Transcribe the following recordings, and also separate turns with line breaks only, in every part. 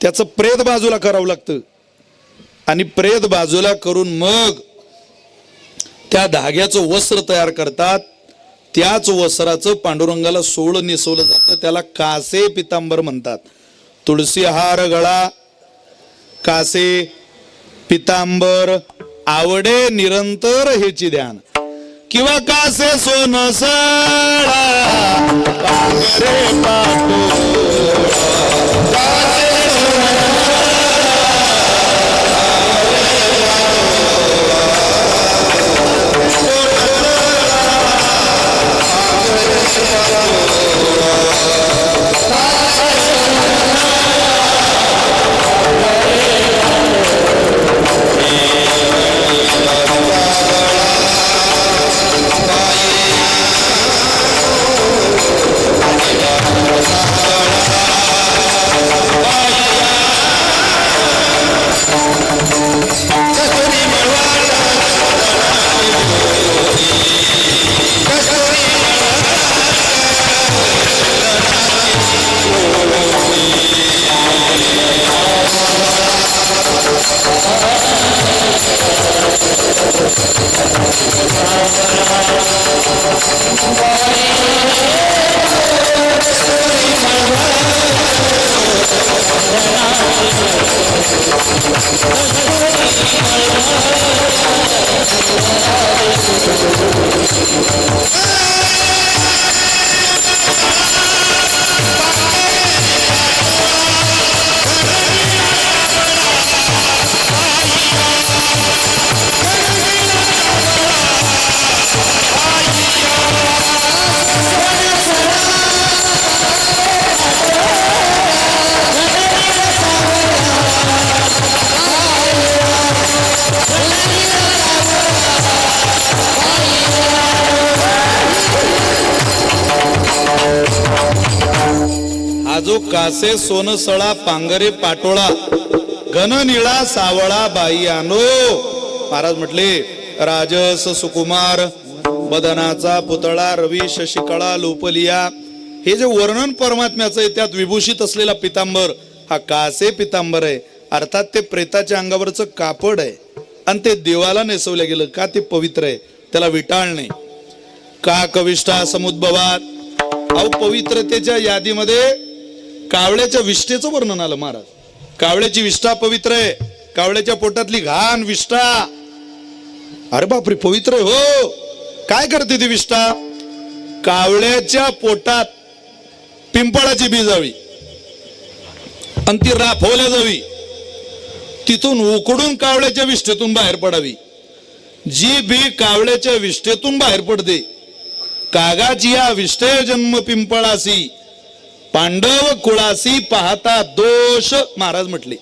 त्याचं प्रेत बाजूला करावं लागतं आणि प्रेत बाजूला करून मग त्या धाग्याचं वस्त्र तयार करतात. त्याच वस्त्राचं पांडुरंगाला सोळ नेसवलं जातं. त्याला कासे पितांबर म्हणतात. तुळसी हार गळा, कासे पितांबर आवडे निरंतर हेची ध्यान, किंवा कासे सोन सळा पांढरे पाटोळा. जो कासे सोन सळा पांगरे पाटोळा घन निळा सावळा बाई आनो. महाराज म्हटले राजस सुकुमार बदनाचा पुतळा रवी शशिकळा लोपलिया. हे जे वर्णन परमात्म्याचं आहे त्यात विभूषित असलेला पितांबर हा कासे पितांबर आहे. अर्थात ते प्रेताच्या अंगावरचं कापड आहे आणि ते देवाला नेसवलं गेलं का ते पवित्र आहे, त्याला विटाळ नाही. का कविष्ठा समुद्भवात. अहो पवित्रतेच्या यादीमध्ये कावळ्याच्या विष्ठेचं वर्णन आलं. महाराज कावळ्याची विष्ठा पवित्र आहे. कावळ्याच्या पोटातली घाण विष्ठा, अरे बापरे पवित्र आहे. हो काय करते ती विष्ठा? कावळ्याच्या पोटात पिंपळाची बी जावी आणि ती राफवल्या जावी, तिथून उकडून कावळ्याच्या विष्ठेतून बाहेर पडावी. जी बी कावळ्याच्या विष्ठेतून बाहेर पडते, कागाची या विष्ठे जन्म पिंपळासी पांडव कुळासी पाहता दोष. महाराज म्हटले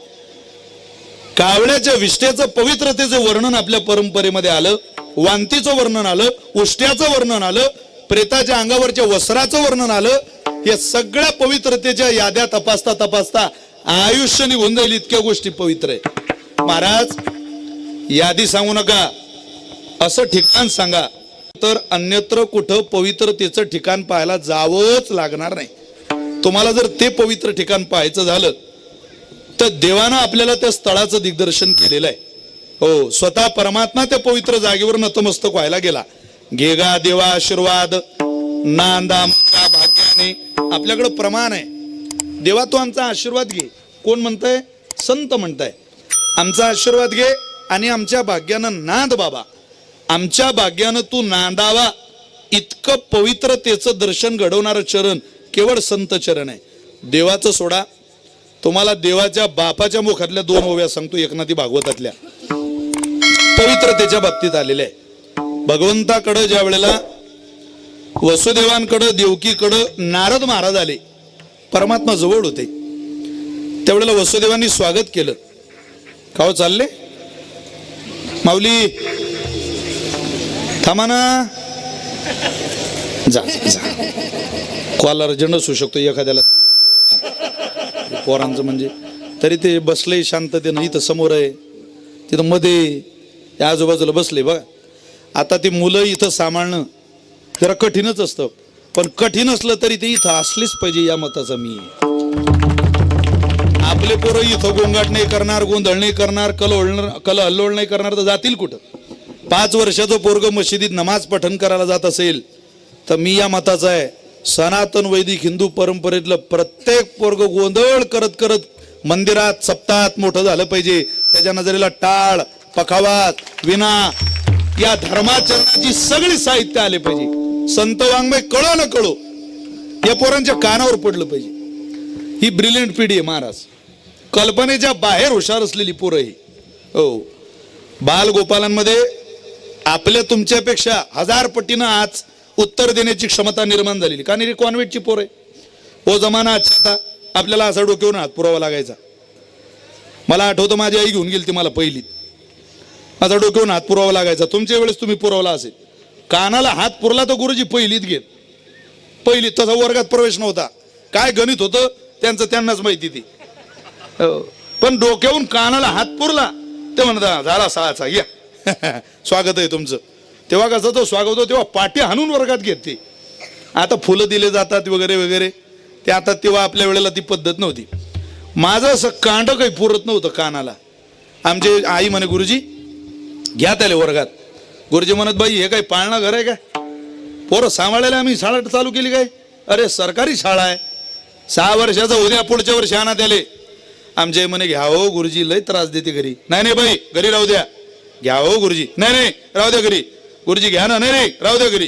कावळ्याच्या विष्ठेचं पवित्रतेचं वर्णन आपल्या परंपरेमध्ये आलं, वांतीचं वर्णन आलं, उष्ट्याचं वर्णन आलं, प्रेताच्या अंगावरच्या वस्त्राचं वर्णन आलं. या सगळ्या पवित्रतेच्या याद्या तपासता तपासता आयुष्य निघून जाईल इतक्या गोष्टी पवित्र आहे. महाराज यादी सांगू नका, असं ठिकाण सांगा तर अन्यत्र कुठं पवित्रतेचं ठिकाण पाहायला जावंच लागणार नाही. तुम्हाला जर ते पवित्र ठिकाण पाहायचं झालं तर देवानं आपल्याला त्या स्थळाचं दिग्दर्शन केलेलं आहे. हो स्वतः परमात्मा त्या पवित्र जागेवर नतमस्तक व्हायला गेला. घेगा देवा आशीर्वाद नांदा भाग्याने. आपल्याकडे प्रमाण आहे, देवा तू आमचा आशीर्वाद घे. कोण म्हणताय? संत म्हणताय. आमचा आशीर्वाद घे आणि आमच्या भाग्यानं नांद बाबा, आमच्या भाग्यानं तू नांदावा. इतकं पवित्रतेचं दर्शन घडवणारं चरण केवळ संत चरण आहे. देवाचं सोडा, तुम्हाला देवाच्या बापाच्या मुखातल्या 2 ओव्या सांगतो एकनाथी भागवतातल्या, पवित्रतेच्या बाबतीत आलेल्या आहे. भगवंताकडं ज्या वेळेला वसुदेवांकडं देवकीकडं नारद महाराज आले, परमात्मा जवळ होते, त्यावेळेला वसुदेवांनी स्वागत केलं. खाओ चालले माऊली थांबा ना, जा कॉल अर्जंट असू शकतो एखाद्याला पोरांचं, म्हणजे तरी ते बसले शांततेनं. इथं समोर आहे, तिथं मध्ये आजूबाजूला बसले बघा. आता ती मुलं इथं सांभाळणं जरा कठीणच असतं, पण कठीण असलं तरी ते इथं असलीच पाहिजे या मताचा मी. आपले पोरं इथं गोंगाट नाही करणार, गोंधळ नाही करणार, कल हल्लोळ नाही करणार तर जातील कुठं? 5 वर्षाचं पोरग मशिदीत नमाज पठण करायला जात असेल तर मी या मताचा आहे, सनातन वैदिक हिंदू परंपरेतलं प्रत्येक पोरग गोंधळ करत करत मंदिरात सप्ताहात मोठं झालं पाहिजे. त्याच्या नजरेला टाळ, पखावात, विना या धर्माचरणाची सगळी साहित्य आले पाहिजे. संत वाङ्मय कळो न कळो या पोरांच्या कानावर पडलं पाहिजे. ही ब्रिलियंट पिढी आहे महाराज, कल्पनेच्या बाहेर हुशार असलेली पोरं ही. हो, बालगोपालांमध्ये आपल्या तुमच्यापेक्षा 1000 पटीनं आज उत्तर देण्याची क्षमता निर्माण झालेली. कारण ही कॉन्व्हेंटची पोरं आहे. ओ जमाना अच्छा था, आपल्याला असा डोक्यावरून हात पुरावा लागायचा. मला आठवतं माझी आई घेऊन गेली ती मला पहिलीत, असा डोक्यावरून हात पुरावा लागायचा. तुमच्या वेळेस तुम्ही पुरवला असेल. कानाला हात पुरला तर गुरुजी पहिलीत घेत. पहिलीत तसा वर्गात प्रवेश नव्हता. काय गणित होतं त्यांचं त्यांनाच माहिती ती. पण डोक्यावरून कानाला हात पुरला ते म्हणता झाला 6चा या स्वागत आहे तुमचं. तेव्हा कसं तो स्वागत होतो तेव्हा पाठी हाणून वर्गात घेते. आता फुलं दिले जातात वगैरे वगैरे ते आता तेव्हा आपल्या वेळेला ती पद्धत नव्हती. माझं असं कांड काही पुरत नव्हतं कानाला. आमचे आई म्हणे गुरुजी घ्या त्याला वर्गात. गुरुजी म्हणत बाई हे काही पाळणा घर आहे काय? पोरं सांभाळायला आम्ही शाळा चालू केली काय? अरे सरकारी शाळा आहे. 6 वर्षाचा उद्या पुढच्या वर्षी आणा त्याले. आमच्या म्हणे घ्या हो गुरुजी लय त्रास देते घरी. नाही नाही बाई घरी राहू द्या. घ्या हो गुरुजी. नाही नाही राहू द्या घरी. गुरुजी घ्या ना. नाही नाही राहू द्या घरी.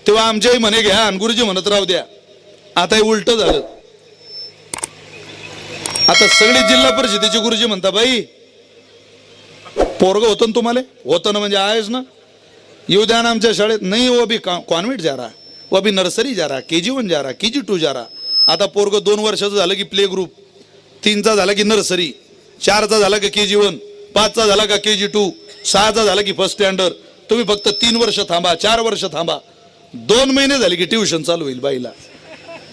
तेव्हा आमच्याही म्हणे घ्या आणि गुरुजी म्हणत राहू द्या. आता हे उलट झालं. आता सगळी जिल्हा परिषदेचे गुरुजी म्हणता बाई पोरग होतं ना तुम्हाला? होतं ना म्हणजे आहेच ना. येऊ द्या ना आमच्या शाळेत. नाही वो भी कॉन्व्हेंट जा रहा, वो भी नर्सरी जा रहा, KG1 जा रहा, KG2 जा रहा. आता पोरग 2 वर्षाचं झालं की प्ले ग्रुप, 3चा झाला की नर्सरी, 4चा झाला की KG1, 5चा झाला का KG2, 6चा झाला की फर्स्ट स्टँडर्ड. तुम्ही फक्त 3 वर्ष थांबा, 4 वर्ष थांबा. 2 महिने झाले की ट्युशन चालू होईल बाईला.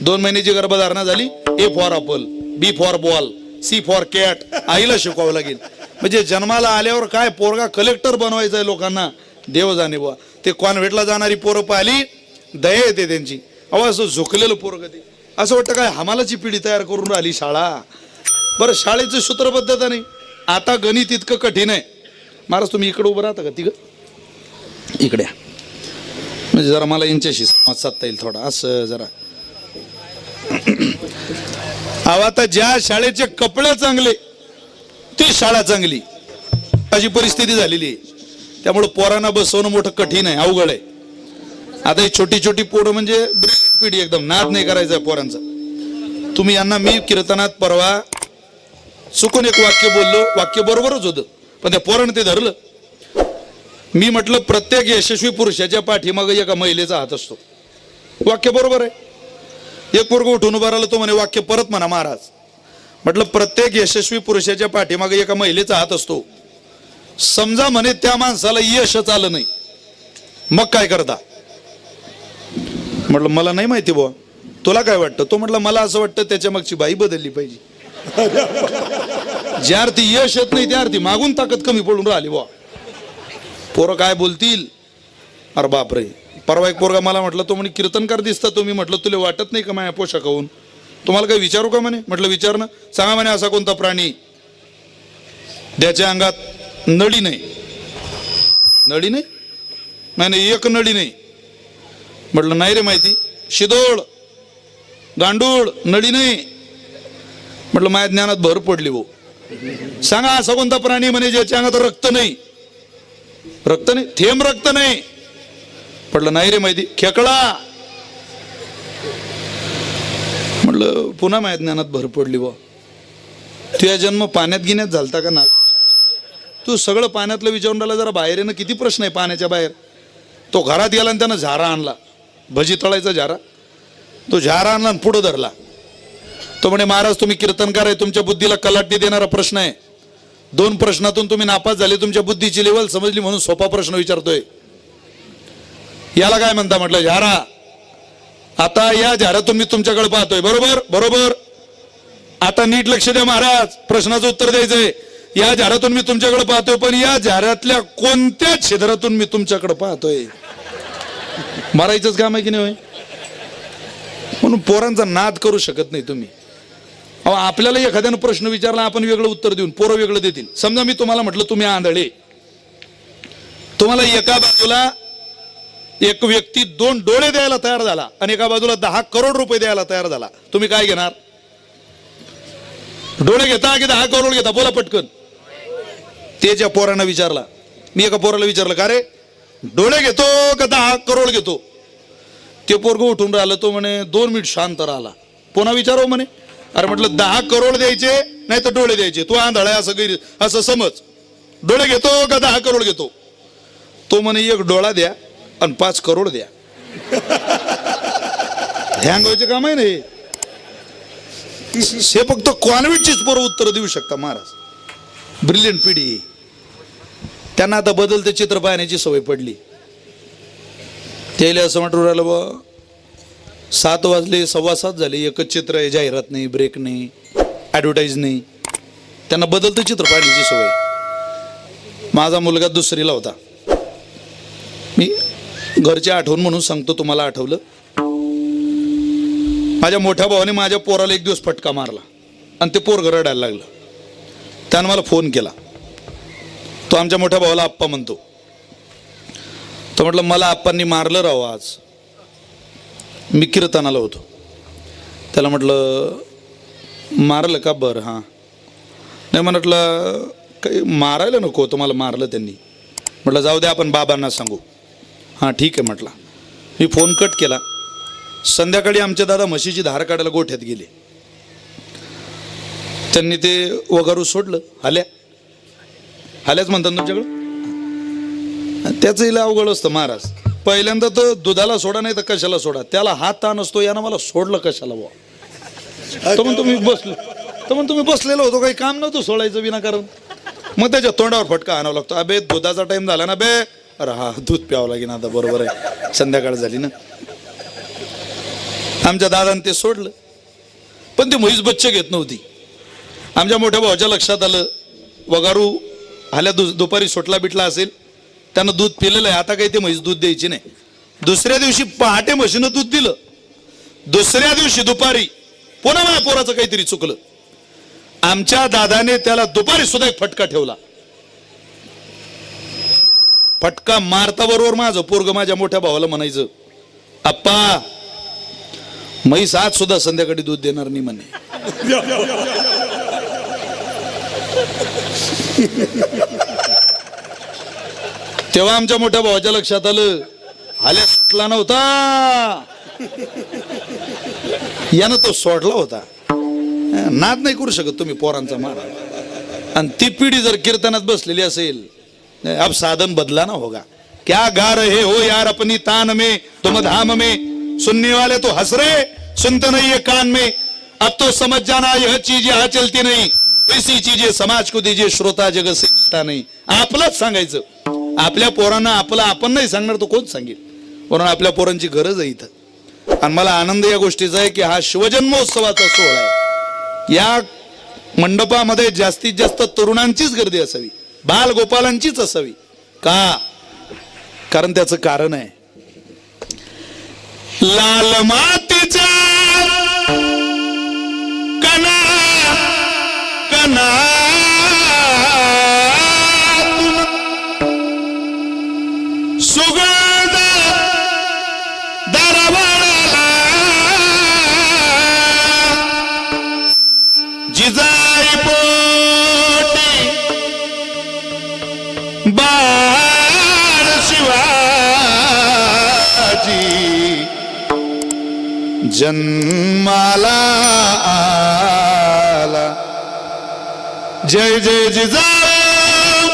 2 महिन्याची गर्भधारणा झाली. A for apple, B for ball, C for cat आईला शिकवावं लागेल. म्हणजे जन्माला आल्यावर काय पोरगा कलेक्टर बनवायचा आहे लोकांना देव जाणे बुवा. ते कॉन्व्हेंटला जाणारी पोरं पाहिली दया येते त्यांची. अहो असं झोकलेलं पोरग ते असं वाटतं काय हमालाची पिढी तयार करून राहिली शाळा. बरं शाळेचं सूत्रबद्धता नाही. आता गणित इतकं कठीण आहे. महाराज तुम्ही इकडे उभं राहता का? तिघ इकडे म्हणजे जरा मला यांच्याशी संवाद साधता येईल थोडा असं जरा. अहो आता ज्या शाळेचे कपडे चांगले ती शाळा चांगली अशी परिस्थिती झालेली आहे. त्यामुळे पोरांना बसवणं मोठं कठीण आहे, अवघड आहे. आता ही छोटी छोटी पोरं म्हणजे पिढी एकदम नाद नाही करायचा पोरांचा. तुम्ही यांना मी कीर्तनात परवा चुकून एक वाक्य बोललो, वाक्य बरोबरच होतं पण त्या पोरानं ते धरलं. मी म्हटलं प्रत्येक यशस्वी पुरुषाच्या पाठीमागे एका महिलेचा हात असतो. वाक्य बरोबर आहे. एक पोरग उठून उभा राहिला तो म्हणे वाक्य परत म्हणा महाराज. म्हटलं प्रत्येक यशस्वी पुरुषाच्या पाठीमागे एका महिलेचा हात असतो. समजा म्हणे त्या माणसाला यशच आलं नाही मग काय करता? म्हटलं मला नाही माहिती बुवा, तुला काय वाटतं? तो म्हटलं मला असं वाटतं त्याच्या मागची बाई बदलली पाहिजे. ज्या अर्थी यश येत नाही त्या अर्थी मागून ताकद कमी पडून राहिली बुवा. पोरं काय बोलतील? अरे बापरे. परवा एक पोरगा मला म्हटलं तो म्हणे कीर्तनकार दिसता तुम्ही. म्हटलं तुला वाटत नाही का माझ्या पोशाखाहून? तुम्हाला काही विचारू का म्हणे? म्हटलं विचार ना. सांगा म्हणे असा कोणता प्राणी ज्याच्या अंगात नळी नाही? नळी नाही? नाही एक नळी नाही. म्हटलं नाही रे माहिती. शिदोळ, गांडूळ, नळी नाही. म्हटलं माझ्या ज्ञानात भर पडली भाऊ. सांगा असा कोणता प्राणी म्हणे ज्याच्या अंगात रक्त नाही? रक्त नाही, थेंब रक्त नाही. म्हटलं नाही रे माहिती. खेकडा. म्हटलं पुन्हा माझ्या ज्ञानात भर पडली बा. तुझा जन्म पाण्यात गिन्यात झालता का ना? तू सगळं पाण्यातलं विचारून राहिला. जरा बाहेर येणं किती प्रश्न आहे पाण्याच्या बाहेर. तो घरात गेला आणि त्यानं झारा आणला, भजी तळायचा झारा. तो झारा आणला आणि पुढं धरला. तो म्हणे महाराज तुम्ही कीर्तनकार आहे, तुमच्या बुद्धीला कलाटणी देणारा प्रश्न आहे. 2 प्रश्नातून तुम्ही नापास झाले, तुमच्या बुद्धीची लेवल समजली म्हणून सोपा प्रश्न विचारतोय. याला काय म्हणता? म्हटलं झारा. आता या झाऱ्यातून मी तुमच्याकडे पाहतोय. बरोबर बरोबर. आता नीट लक्ष द्या महाराज, प्रश्नाचं उत्तर द्यायचंय. या झाऱ्यातून मी तुमच्याकडे पाहतोय पण या झाऱ्यातल्या कोणत्या छिद्रातून मी तुमच्याकडे पाहतोय? मारायचंच काम आहे की नाही? म्हणून पोरांचा नाद करू शकत नाही तुम्ही. आपल्याला एखाद्यानं प्रश्न विचारला आपण वेगळं उत्तर देऊन पोरं वेगळं देतील. समजा मी तुम्हाला म्हटलं तुम्ही आंधळे, तुम्हाला एका बाजूला एक व्यक्ती 2 डोळे द्यायला तयार झाला आणि एका बाजूला 10 करोड रुपये द्यायला तयार झाला, तुम्ही काय घेणार? डोळे घेता की 10 करोड घेता? बोला पटकन. ते ज्या पोरानं विचारला, मी एका पोराला विचारलं का रे डोळे घेतो का 10 करोड घेतो? ते पोरग उठून राहिलं, तो म्हणे 2 मिनिट शांत राहिला. पुन्हा विचारो म्हणे, अरे म्हटलं 10 करोड द्यायचे नाही तर डोळे द्यायचे? तू आंधळा आहे असं समज. डोळे घेतो का 10 करोड घेतो? तो म्हणे 1 डोळा द्या आणि 5 करोड द्या. हँग व्हायचे काम आहे ना हे. फक्त कॉन्व्हेंटचीच पोरं उत्तर देऊ शकता महाराज. ब्रिलियंट पिढी. त्यांना आता बदलते चित्र पाहण्याची सवय पडली. त्याला असं म्हटलं राहिलं बा 7 वाजले 7:15 झाले, एकच चित्र आहे, जाहिरात नाही, ब्रेक नाही, ॲडव्हर्टाईज नाही. त्यांना बदलतं चित्र पाहण्याची सवय. माझा मुलगा 2रीला होता. मी घरची आठवण म्हणून सांगतो, तुम्हाला आठवलं. माझ्या मोठ्या भावाने माझ्या पोराला एक दिवस फटका मारला आणि ते पोर रडायला लागलं. त्यानं मला फोन केला. तो आमच्या मोठ्या भावाला आप्पा म्हणतो. तो म्हटलं मला आप्पांनी मारलं राव आज. मी कीर्तनाला होतो. त्याला म्हटलं मारलं का? बरं हां. नाही म्हटलं काही मारायला नको, तुम्हाला मारलं त्यांनी. म्हटलं जाऊ द्या आपण बाबांना सांगू. हां ठीक आहे म्हटलं. मी फोन कट केला. संध्याकाळी आमचे दादा म्हशीची धार काढायला गोठ्यात गेले. त्यांनी ते वगारू सोडलं. हाल्याच म्हणतात तुमच्याकडं. त्याचं हिला अवघड असतं महाराज. पहिल्यांदा तर दुधाला सोडा नाही तर कशाला सोडा, त्याला हात ताण असतो, यानं मला सोडलं कशाला बुवा. तर मग तुम्ही बसलेलो होतो, काही काम नव्हतं सोडायचं विनाकारण. मग त्याच्या तोंडावर फटका आणावा लागतो. अबे दुधाचा टाइम झाला ना बे. अरे हा दूध प्यावं लागेल आता. बरोबर आहे, संध्याकाळ झाली ना. आमच्या दादाने ते सोडलं, पण ते म्हैस बच्चे घेत नव्हती. आमच्या मोठ्या भावाच्या लक्षात आलं वगारू हाल्या दुपारी सुटला बिटला असेल, त्यानं दूध पिलेलं आहे, आता काही ते म्हैस दूध द्यायची नाही. दुसऱ्या दिवशी पहाटे म्हशीनं दूध दिलं. दुसऱ्या दिवशी दुपारी पुन्हा माझ्या पोराचं काहीतरी चुकलं. आमच्या दादाने त्याला दुपारी सुद्धा एक फटका ठेवला. फटका मारता बरोबर माझं पोरग माझ्या मोठ्या भावाला म्हणायचं, आप्पा म्हैस आज सुद्धा संध्याकाळी दूध देणार नाही म्हणे. तेव्हा आमच्या मोठ्या भावाच्या लक्षात आलं हाल्या सुटला नव्हता, यानं तो सोडला होता. नाद नाही करू शकत तुम्ही पोरांचा मार. आणि ती पिढी जर कीर्तनात बसलेली असेल, अब साधन बदला ना होगा. क्या गा रहे हो यार अपनी तान में, तुम धाम में सुनने वाले तो हंस रहे, सुनते नहीं ये कान में. अब तो समझ जाना यह चीज यहाँ चलती नहीं, वैसी चीजें समाज को दीजिए, श्रोता जगत सीखता नहीं. आपलंच सांगायचं. आपल्या पोरांना आपलं आपण नाही सांगणार तो कोण सांगेल. म्हणून आपल्या पोरांची गरज आहे इथं. आणि मला आनंद या गोष्टीचा आहे की हा शिवजन्मोत्सवाचा सोहळा आहे. या मंडपामध्ये जास्तीत जास्त तरुणांचीच गर्दी असावी, बाल गोपालांचीच असावी. का? कारण त्याचं कारण आहे. लाल मातीचा कणा कणा सुगंध दरबाराला जिजाई पोटी बाळ शिवाजी जन्माला आला. जय जय जिजाऊ,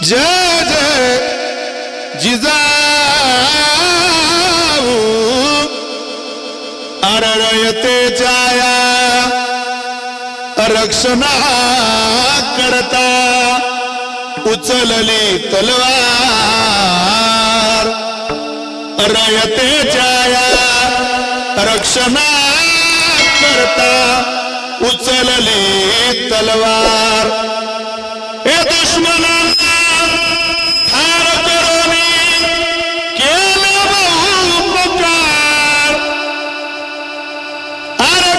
जय जय जिजाऊ. अरयते जाया रक्षणा करता उचलली तलवार. रयते जाया रक्षणा करता उचलली तलवार. हे दुश्मनांना ठार करून केला बहु उपकार. अरे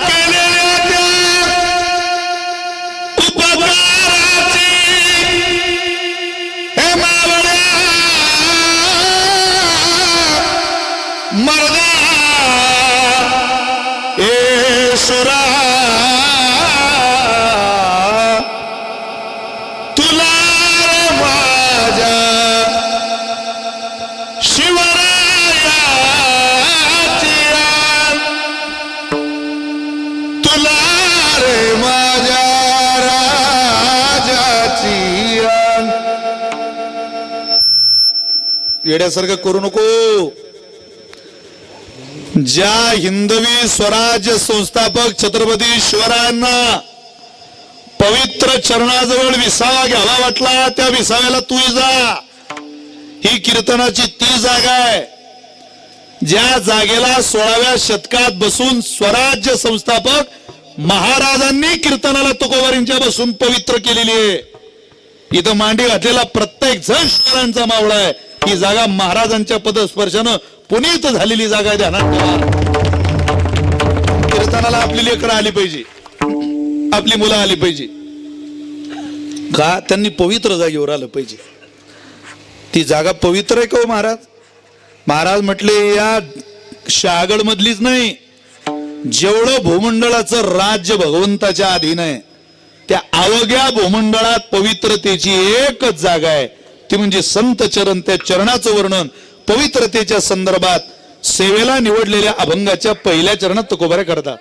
रे माझ्या राजाची आण. येड्यासारखं करू नको. ज्या हिंदवी स्वराज्य संस्थापक छत्रपती शिवरायांना पवित्र चरणाजवळ विसावा घ्यावा वाटला, त्या विसाव्याला तू जा. ही कीर्तनाची ती जागा आहे ज्या जागेला 16व्या शतकात बसून स्वराज्य संस्थापक महाराजांनी कीर्तनाला तुकोबारींच्या बसून पवित्र केलेली आहे. इथं मांडी घातलेला प्रत्येक जण शिवरायांचा मावळा आहे. ही जागा महाराजांच्या पदस्पर्शानं पुनीत झालेली जागा आहे. ध्यानात ठेवा. कीर्तनाला आपली लेकरं आली पाहिजे, आपली मुलं आली पाहिजे का? त्यांनी पवित्र जागेवर आलं पाहिजे. ती जागा पवित्र आहे का हो महाराज? महाराज म्हटले या शहागड मधलीच नाही, जेवढं भूमंडळाचं राज्य भगवंताच्या अधीन आहे त्या अवघ्या भूमंडळात पवित्रतेची एकच जागा आहे, ती म्हणजे संत चरण. त्या चरणाचं वर्णन पवित्रतेच्या संदर्भात सेवेला निवडलेल्या अभंगाच्या पहिल्या चरणात तुकोबारे करतात.